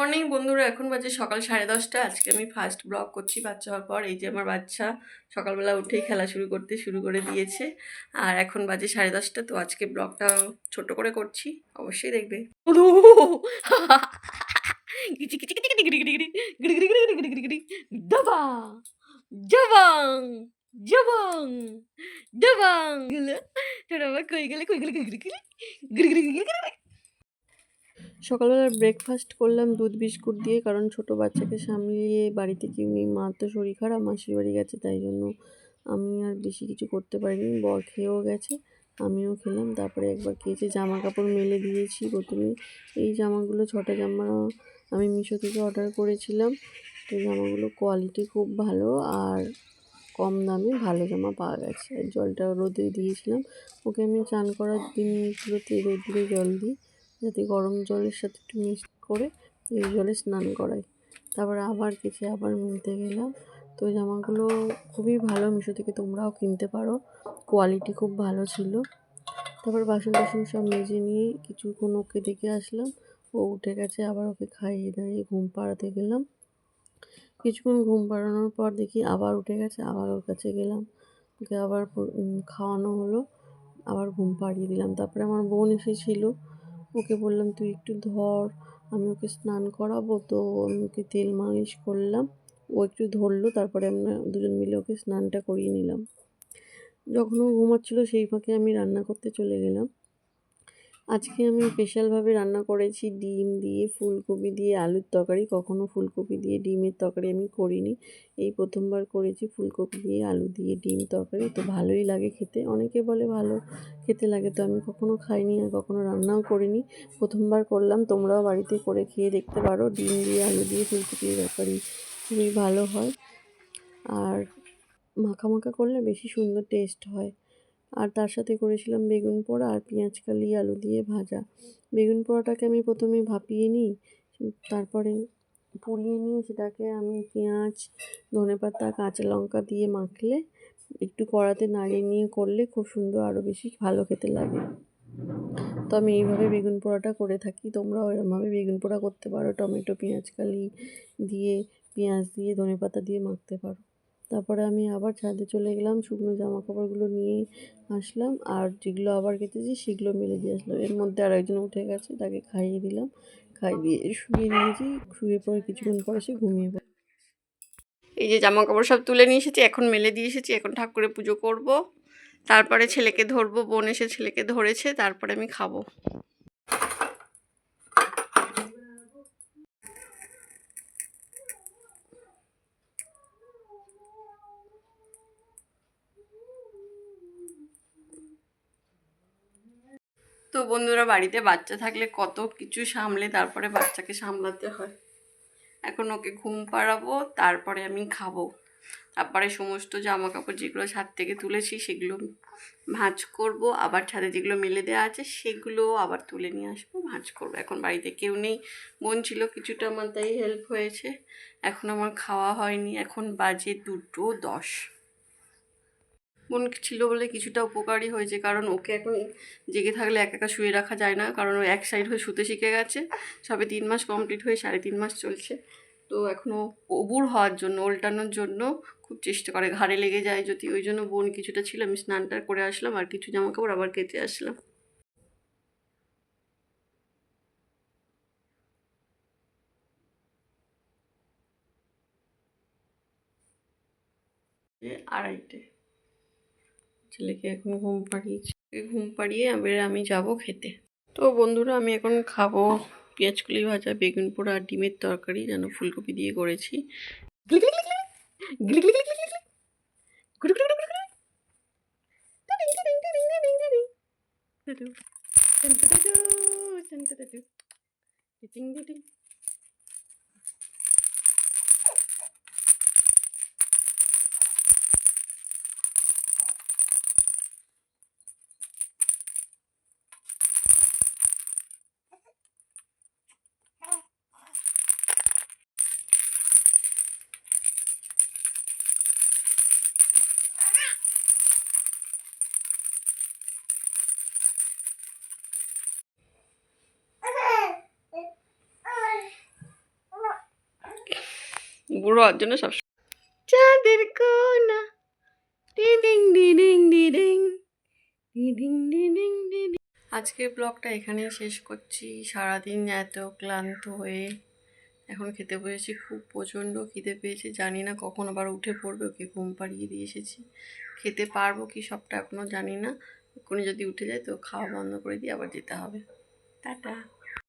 Morning বন্ধুরা, এখন বাজে সকাল 10:30। আজকে আমি ফার্স্ট ব্লগ করছি বাচ্চা হওয়ার পর। এই যে আমার বাচ্চা সকালবেলা উঠেই খেলা শুরু করে দিয়েছে। আর এখন বাজে 10:30। তো আজকে ব্লগটা ছোট করে করছি, অবশ্যই দেখবে। সকালবেলা ব্রেকফাস্ট করলাম দুধ বিস্কুট দিয়ে, কারণ ছোট বাচ্চাকে সামলিয়ে বাড়িতে কেউ নেই, মা তো শরীর খারাপ, মাসির বাড়ি গেছে, তাই জন্য আমি আর বেশি কিছু করতে পারিনি। বর খেয়েও গেছে, আমিও খেলাম। তারপরে একবার খেয়েছি, জামা কাপড় মেলে দিয়েছি প্রথমে। এই জামাগুলো 6টা জামা আমি মিশো থেকে অর্ডার করেছিলাম। তো জামাগুলো কোয়ালিটি খুব ভালো আর কম দামে ভালো জামা পাওয়া গেছে। আর জলটা রোদে দিয়েছিলাম, ওকে আমি চান করার দিনগুলোতে রোদ্রে জল দিই, যাতে গরম জলের সাথে একটু মিক্স করে এই জলে স্নান করাই। তারপরে আবার কেচে আবার মিলতে গেলাম। তো জামাগুলো খুবই ভালো, মিশো থেকে তোমরাও কিনতে পারো, কোয়ালিটি খুব ভালো ছিল। তারপর বাসন টাসন সব মেজে নিয়ে কিছুক্ষণ ওকে দেখে আসলাম। ও উঠে গেছে, আবার ওকে খাইয়ে দাঁড়িয়ে ঘুম পাড়াতে গেলাম। কিছুক্ষণ ঘুম পাড়ানোর পর দেখি আবার উঠে গেছে, আবার ওর কাছে গেলাম, ওকে আবার খাওয়ানো হলো, আবার ঘুম পাড়িয়ে দিলাম। তারপরে আমার বোন এসেছিলো, ওকে বললাম তুই একটু ধর, আমি ওকে স্নান করাবো। তো আমি ওকে তেল মালিশ করলাম, ও একটু ধরলো, তারপরে আমরা দুজন মিলে ওকে স্নানটা করিয়ে নিলাম। যখন ও ঘুমাচ্ছিলো সেই ফাঁকে আমি রান্না করতে চলে গেলাম। আজকে আমি স্পেশালভাবে রান্না করেছি ডিম দিয়ে, ফুলকপি দিয়ে আলুর তরকারি। কখনো ফুলকপি দিয়ে ডিমের তরকারি আমি করিনি, এই প্রথমবার করেছি ফুলকপি দিয়ে আলু দিয়ে ডিম তরকারি। তো ভালোই লাগে খেতে, অনেকে বলে ভালো খেতে লাগে, তো আমি কখনো খাইনি আর কখনো রান্নাও করিনি, প্রথমবার করলাম। তোমরাও বাড়িতে করে খেয়ে দেখতে পারো, ডিম দিয়ে আলু দিয়ে ফুলকপির তরকারি খুবই ভালো হয়, আর মাখা মাখা করলে বেশি সুন্দর টেস্ট হয়। আর তার সাথে করেছিলাম বেগুন পোড়া আর পেঁয়াজ কালি আলু দিয়ে ভাজা। বেগুন পোড়াটাকে আমি প্রথমে ভাপিয়ে নিই, তারপরে পুড়িয়ে নিয়ে সেটাকে আমি পেঁয়াজ, ধনেপাতা, কাঁচা লঙ্কা দিয়ে মাখলে, একটু কড়াতে নাড়িয়ে নিয়ে করলে খুব সুন্দর, আরও বেশি ভালো খেতে লাগে। তো আমি এইভাবে বেগুন পোড়াটা করে থাকি, তোমরাও এরমভাবে বেগুন পোড়া করতে পারো, টমেটো পেঁয়াজ কালি দিয়ে, পেঁয়াজ দিয়ে, ধনেপাতা দিয়ে মাখতে পারো। তারপরে আমি আবার ছাদে চলে গেলাম, শুকনো জামা কাপড়গুলো নিয়ে আসলাম, আর যেগুলো আবার কেচেছি সেগুলো মেলে দিয়ে আসলাম। এর মধ্যে আর একজন উঠে গেছে, তাকে খাইয়ে দিলাম, খাইয়ে দিয়ে শুয়ে দিয়েছি। শুয়ে পরে কিছুক্ষণ পরে সে ঘুমিয়ে পড়ে। এই যে জামা কাপড় সব তুলে নিয়ে এসেছি, এখন মেলে দিয়ে এসেছি, এখন ঠাকুরের পুজো করব, তারপরে ছেলেকে ধরবো। বোন এসে ছেলেকে ধরেছে, তারপরে আমি খাবো। তো বন্ধুরা, বাড়িতে বাচ্চা থাকলে কত কিছু সামলে তারপরে বাচ্চাকে সামলাতে হয়। এখন ওকে ঘুম পাড়াবো, তারপরে আমি খাবো। তারপরে সমস্ত জামা কাপড় যেগুলো ছাদ থেকে তুলেছি সেগুলো ভাঁজ করব, আবার ছাদে যেগুলো মেলে দেওয়া আছে সেগুলো আবার তুলে নিয়ে আসবো, ভাঁজ করবো। এখন বাড়িতে কেউ নেই, বোন ছিল কিছুটা, আমার তাই হেল্প হয়েছে। এখন আমার খাওয়া হয়নি, এখন বাজে 2:10। বোন ছিল বলে কিছুটা উপকারী হয়েছে, কারণ ওকে এখন জেগে থাকলে একা একা শুয়ে রাখা যায় না, কারণ ও এক সাইড হয়ে শুতে শিখে গেছে। সবে 3 মাস কমপ্লিট হয়ে 3.5 মাস চলছে। তো এখনও অবুর হওয়ার জন্য, ওল্টানোর জন্য খুব চেষ্টা করে, ঘাড়ে লেগে যায় যদি, ওই জন্য বোন কিছুটা ছিল, আমি স্নানটা করে আসলাম আর কিছু জামা কাপড় আবার কেচে আসলাম। আড়াইটে ছেলেকে এখন ঘুম পাড়িয়েছি, ঘুম পাড়িয়ে এবারে আমি যাব খেতে। তো বন্ধুরা, আমি এখন খাবো পেঁয়াজকলি ভাজা, বেগুন পোড়া আর ডিমের তরকারি, যেন ফুলকপি দিয়ে করেছি। বুড়ো হওয়ার জন্য সব চাঁদের কোনা ডিডিং ডিডিং ডিডিং ডিডিং ডিডিং ডিডিং। আজকের ব্লগটা এখানেই শেষ করছি। সারাদিন এত ক্লান্ত হয়ে এখন খেতে বসেছি। খুব প্রচণ্ড খিদে পেয়েছে, জানি না কখন আবার উঠে পড়বে। ওকে ঘুম পাড়িয়ে দিয়ে এসেছি। খেতে পারবো কি সবটা এখনও জানি না। এক্ষুনি যদি উঠে যায় তো খাওয়া বন্ধ করে দিয়ে আবার যেতে হবে। টাটা।